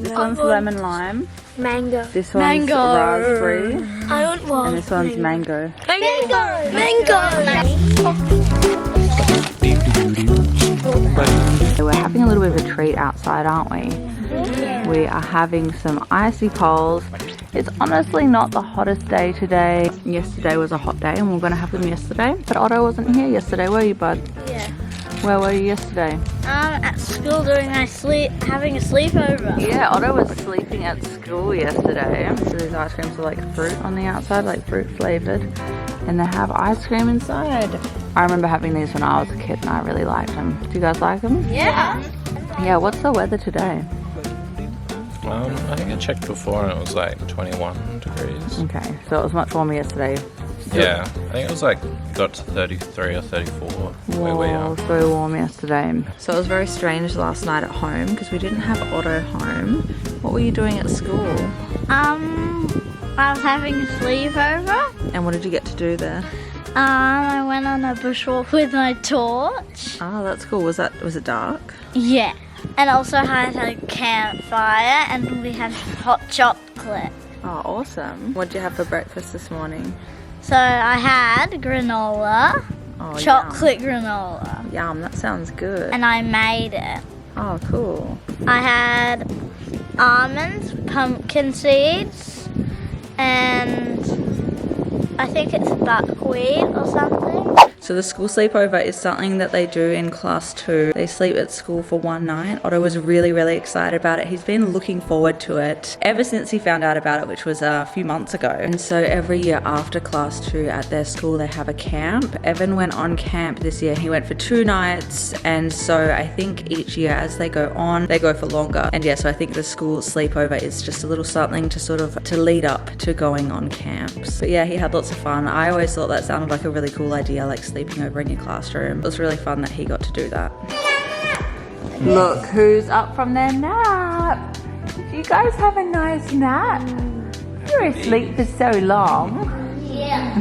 This one's lemon lime. Mango. This one's raspberry. I don't want. And this one's mango. Mango. Mango. So we're having a little bit of a treat outside, aren't we? We are having some icy poles. It's honestly not the hottest day today. Yesterday was a hot day and we were going to have them yesterday. But Otto wasn't here yesterday, were you, bud? Yeah. Where were you yesterday? At school doing my having a sleepover. Yeah, Otto was sleeping at school yesterday. So these ice creams are like fruit on the outside, like fruit flavored. And they have ice cream inside. I remember having these when I was a kid and I really liked them. Do you guys like them? Yeah. Yeah, what's the weather today? I think I checked before and it was like 21 degrees. Okay, so it was much warmer yesterday. Yeah, I think it was like, got to 33 or 34 where we are. So warm yesterday. So it was very strange last night at home because we didn't have Otto home. What were you doing at school? I was having a sleepover. And what did you get to do there? I went on a bushwalk with my torch. Oh, that's cool. Was it dark? Yeah. And also had a campfire and we had hot chocolate. Oh, awesome. What did you have for breakfast this morning? So I had granola, chocolate granola. Yum, that sounds good. And I made it. Oh, cool. I had almonds, pumpkin seeds, and I think it's buckwheat or something. So the school sleepover is something that they do in class 2. They sleep at school for one night. Otto was really, really excited about it. He's been looking forward to it ever since he found out about it, which was a few months ago. And so every year after class 2 at their school, they have a camp. Evan went on camp this year. He went for 2 nights. And so I think each year as they go on, they go for longer. And yeah, so I think the school sleepover is just a little something to lead up to going on camps. But yeah, he had lots of fun. I always thought that sounded like a really cool idea, like sleeping over in your classroom. It was really fun that he got to do that. Look who's up from their nap. Did you guys have a nice nap? You were asleep for so long. Yeah.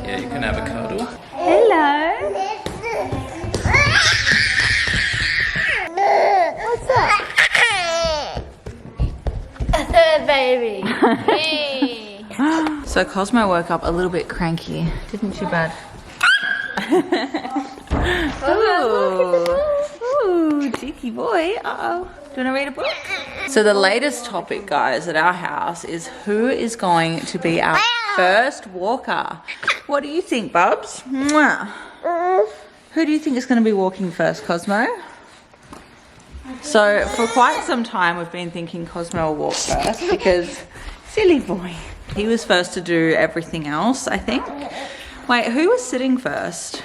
Yeah, you can have a cuddle. Hello. What's that? A third baby. So Cosmo woke up a little bit cranky, didn't you, bud? Ooh, cheeky boy. Uh-oh. Do you want to read a book? So the latest topic, guys, at our house is who is going to be our first walker. What do you think, Bubs? Mwah. Who do you think is going to be walking first, Cosmo? So for quite some time we've been thinking Cosmo will walk first because silly boy. He was first to do everything else, I think. Wait, who was sitting first?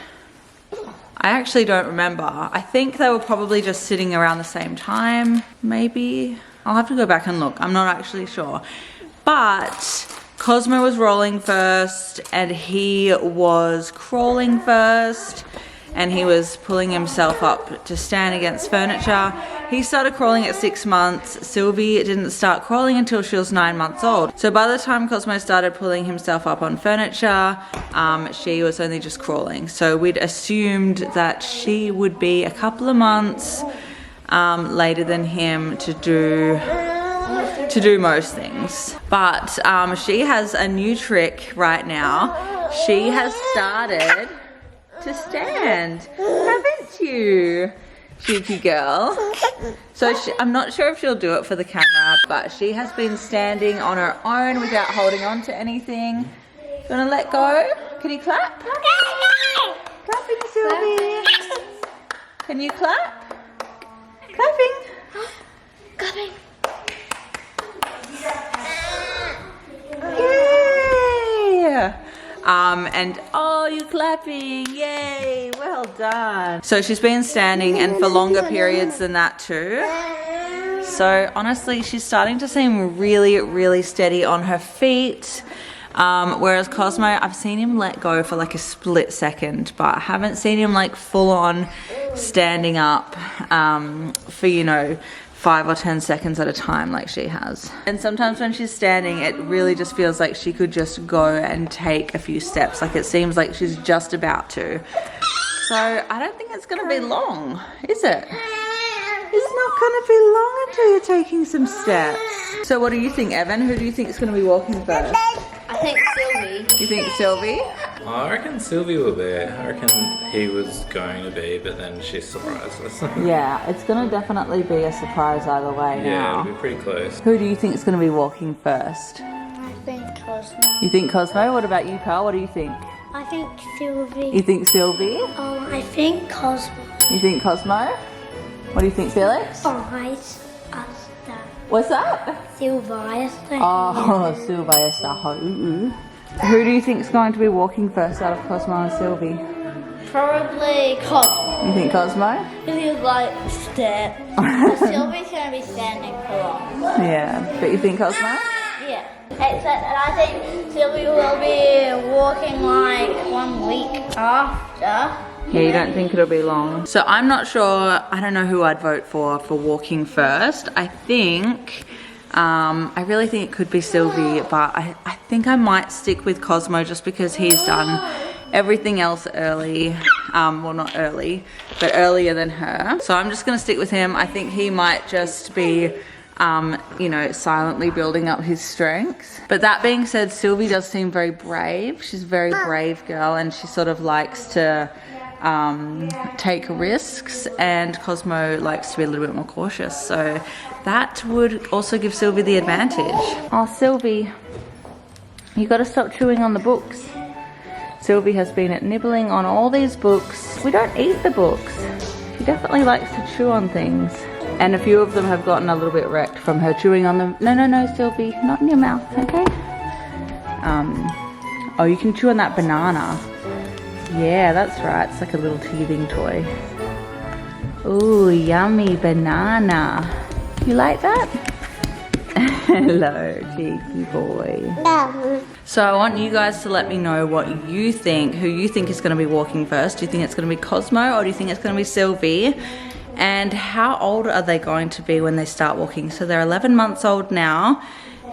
I actually don't remember. I think they were probably just sitting around the same time, maybe. I'll have to go back and look. I'm not actually sure. But Cosmo was rolling first and he was crawling first. And he was pulling himself up to stand against furniture. He started crawling at 6 months. Sylvie didn't start crawling until she was 9 months old. So by the time Cosmo started pulling himself up on furniture, she was only just crawling. So we'd assumed that she would be a couple of months later than him to do most things. But she has a new trick right now. She has started to stand, haven't you, cheeky girl? So I'm not sure if she'll do it for the camera, but she has been standing on her own without holding on to anything. You wanna let go? Can you clap? Clapping, Sylvie. Can you clap? Clapping. Clapping. Yeah. And oh, you're clapping, yay, well done. So she's been standing and for longer periods than that too. So honestly, she's starting to seem really, really steady on her feet. Whereas Cosmo, I've seen him let go for like a split second, but I haven't seen him like full on standing up for, you know, 5 or 10 seconds at a time like she has. And sometimes when she's standing, it really just feels like she could just go and take a few steps. Like it seems like she's just about to. So I don't think it's gonna be long, is it? It's not going to be long until you're taking some steps. So what do you think, Evan? Who do you think is going to be walking first? I think Sylvie. You think Sylvie? I reckon Sylvie will be. I reckon he was going to be, but then she surprised us. Yeah, it's going to definitely be a surprise either way Yeah, now. it'll be pretty close. Who do you think is going to be walking first? I think Cosmo. You think Cosmo? What about you, Carl? What do you think? I think Sylvie. You think Sylvie? I think Cosmo. You think Cosmo? What do you think, Felix? What's that? Sylvester. Oh, Sylvester. Who do you think is going to be walking first out of Cosmo and Sylvie? Probably Cosmo. You think Cosmo? If he was like step. Sylvie's gonna be standing for long. Yeah, but you think Cosmo? Yeah. And I think Sylvie will be walking like 1 week after. Yeah, you don't think it'll be long. So I'm not sure, I don't know who I'd vote for walking first. I think, I really think it could be Sylvie, but I think I might stick with Cosmo just because he's done everything else early. Well, not early, but earlier than her. So I'm just gonna stick with him. I think he might just be, you know, silently building up his strength. But that being said, Sylvie does seem very brave. She's a very brave girl and she sort of likes to take risks, and Cosmo likes to be a little bit more cautious, so that would also give Sylvie the advantage. Oh, Sylvie, you got to stop chewing on the books. Sylvie has been nibbling on all these books. We don't eat the books. She definitely likes to chew on things, and a few of them have gotten a little bit wrecked from her chewing on them. No, Sylvie, not in your mouth, okay? Oh, you can chew on that banana. Yeah, that's right. It's like a little teething toy. Ooh, yummy banana. You like that? Hello, cheeky boy. So I want you guys to let me know what you think, who you think is going to be walking first. Do you think it's going to be Cosmo or do you think it's going to be Sylvie? And how old are they going to be when they start walking? So they're 11 months old now.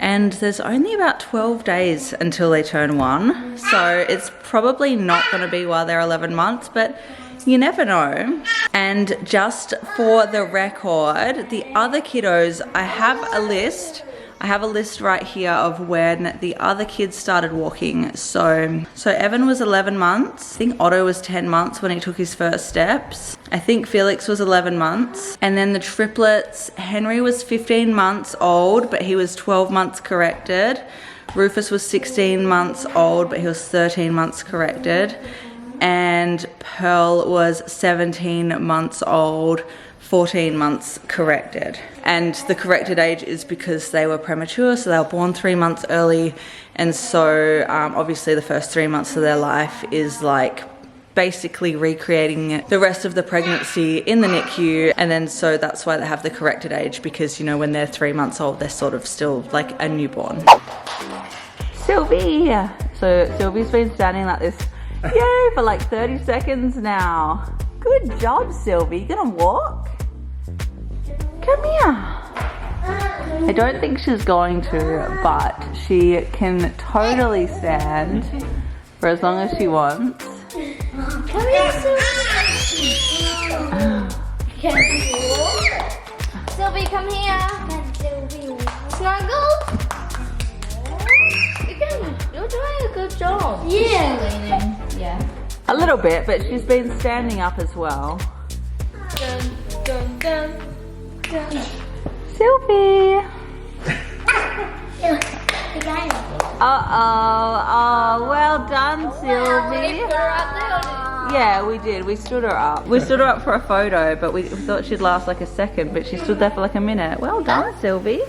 And there's only about 12 days until they turn 1. So it's probably not going to be while they're 11 months, but you never know. And just for the record, the other kiddos, I have a list. I have a list right here of when the other kids started walking. So Evan was 11 months. I think Otto was 10 months when he took his first steps. I think Felix was 11 months. And then the triplets, Henry was 15 months old, but he was 12 months corrected. Rufus was 16 months old, but he was 13 months corrected. And Pearl was 17 months old, 14 months corrected. And the corrected age is because they were premature, so they were born 3 months early, and so obviously the first 3 months of their life is like basically recreating the rest of the pregnancy in the NICU, and then so that's why they have the corrected age, because you know when they're 3 months old they're sort of still like a newborn. Sylvie! So Sylvie's been standing like this, yay, for like 30 seconds now. Good job, Sylvie. You gonna walk? Come here. I don't think she's going to, but she can totally stand for as long as she wants. Come here, Sylvie. Can you walk? Sylvie, come here. Can Sylvie snuggle? You're doing a good job. Yeah. Yeah. A little bit, but she's been standing up as well. Dun, dun, dun, dun. Sylvie! Uh-oh. Oh, well done, Sylvie. Yeah, we did. We stood her up. We stood her up for a photo, but we thought she'd last like a second, but she stood there for like a minute. Well done, Sylvie.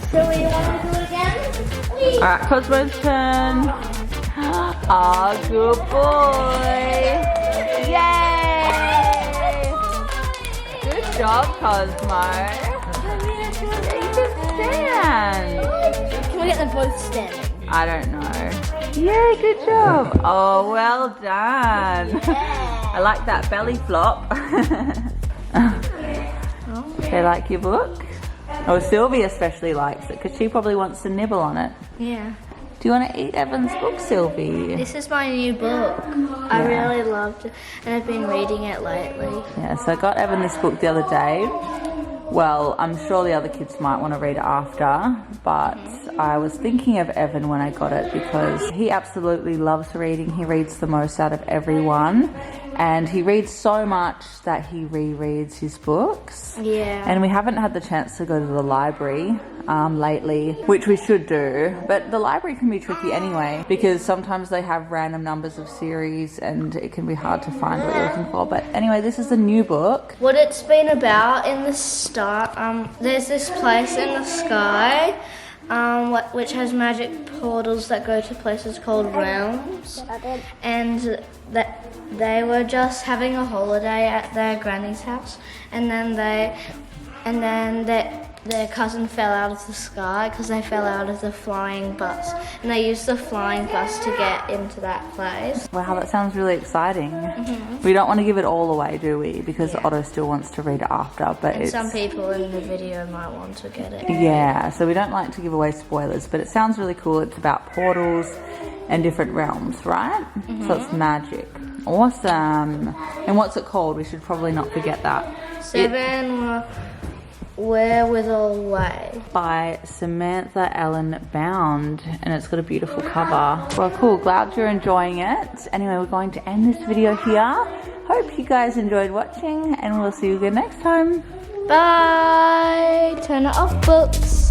Sylvie, you want to do it again? Please. All right, Cosmo's turn. Ah, good boy. Yay! Good job, Cosmo. You can stand. Can we get them both standing? I don't know. Yay, good job. Oh, well done. I like that belly flop. They like your book? Oh, Sylvie especially likes it because she probably wants to nibble on it. Yeah. Do you want to eat Evan's book, Sylvie? This is my new book. I really loved it and I've been reading it lately. Yeah, so I got Evan this book the other day. Well, I'm sure the other kids might want to read it after, but I was thinking of Evan when I got it because he absolutely loves reading. He reads the most out of everyone, and he reads so much that he rereads his books. Yeah. And we haven't had the chance to go to the library lately, which we should do, but the library can be tricky anyway because sometimes they have random numbers of series and it can be hard to find what you're looking for. But anyway, this is a new book. What it's been about in the start, there's this place in the sky which has magic portals that go to places called realms, and that they were just having a holiday at their granny's house, and then their cousin fell out of the sky because they fell out of the flying bus, and they used the flying bus to get into that place. Wow, that sounds really exciting. We don't want to give it all away, do we? Because Otto still wants to read it after, but And some people in the video might want to get it. Yeah, so we don't like to give away spoilers, but it sounds really cool. It's about portals and different realms, right? So it's magic. Awesome. And what's it called? We should probably not forget that. 7 Wherewithal Way. By Samantha Ellen Bound, and it's got a beautiful cover. Well, cool. Glad you're enjoying it. Anyway, we're going to end this video here. Hope you guys enjoyed watching, and we'll see you again next time. Bye. Turn it off, books.